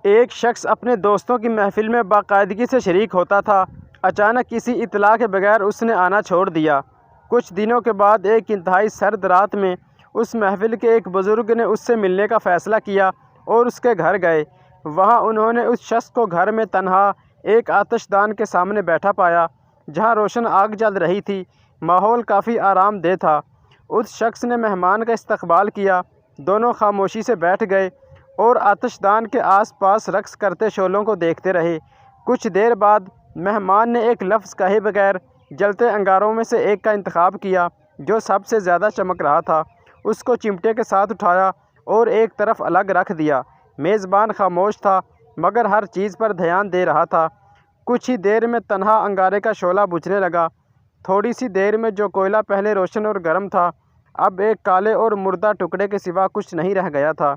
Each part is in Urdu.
ایک شخص اپنے دوستوں کی محفل میں باقاعدگی سے شریک ہوتا تھا۔ اچانک کسی اطلاع کے بغیر اس نے آنا چھوڑ دیا۔ کچھ دنوں کے بعد ایک انتہائی سرد رات میں اس محفل کے ایک بزرگ نے اس سے ملنے کا فیصلہ کیا اور اس کے گھر گئے۔ وہاں انہوں نے اس شخص کو گھر میں تنہا ایک آتش دان کے سامنے بیٹھا پایا جہاں روشن آگ جل رہی تھی۔ ماحول کافی آرام دہ تھا۔ اس شخص نے مہمان کا استقبال کیا۔ دونوں خاموشی سے بیٹھ گئے اور آتش دان کے آس پاس رقص کرتے شعلوں کو دیکھتے رہے۔ کچھ دیر بعد مہمان نے ایک لفظ کہے بغیر جلتے انگاروں میں سے ایک کا انتخاب کیا جو سب سے زیادہ چمک رہا تھا۔ اس کو چمٹے کے ساتھ اٹھایا اور ایک طرف الگ رکھ دیا۔ میزبان خاموش تھا مگر ہر چیز پر دھیان دے رہا تھا۔ کچھ ہی دیر میں تنہا انگارے کا شعلہ بجھنے لگا۔ تھوڑی سی دیر میں جو کوئلہ پہلے روشن اور گرم تھا اب ایک کالے اور مردہ ٹکڑے کے سوا کچھ نہیں رہ گیا تھا۔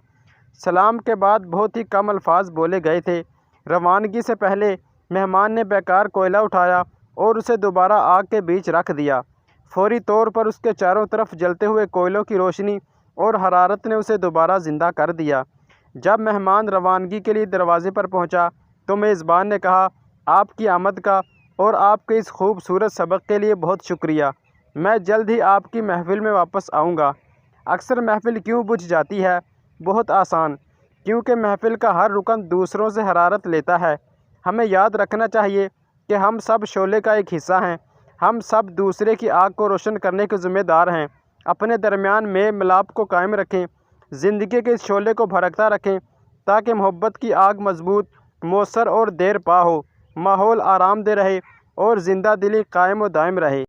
سلام کے بعد بہت ہی کم الفاظ بولے گئے تھے۔ روانگی سے پہلے مہمان نے بیکار کوئلہ اٹھایا اور اسے دوبارہ آگ کے بیچ رکھ دیا۔ فوری طور پر اس کے چاروں طرف جلتے ہوئے کوئلوں کی روشنی اور حرارت نے اسے دوبارہ زندہ کر دیا۔ جب مہمان روانگی کے لیے دروازے پر پہنچا تو میزبان نے کہا، آپ کی آمد کا اور آپ کے اس خوبصورت سبق کے لیے بہت شکریہ۔ میں جلد ہی آپ کی محفل میں واپس آؤں گا۔ اکثر محفل کیوں بجھ جاتی ہے؟ بہت آسان، کیونکہ محفل کا ہر رکن دوسروں سے حرارت لیتا ہے۔ ہمیں یاد رکھنا چاہیے کہ ہم سب شعلے کا ایک حصہ ہیں۔ ہم سب دوسرے کی آگ کو روشن کرنے کے ذمہ دار ہیں۔ اپنے درمیان میل ملاپ کو قائم رکھیں، زندگی کے اس شعلے کو بھڑکتا رکھیں تاکہ محبت کی آگ مضبوط، مؤثر اور دیر پا ہو، ماحول آرام دہ رہے اور زندہ دلی قائم و دائم رہے۔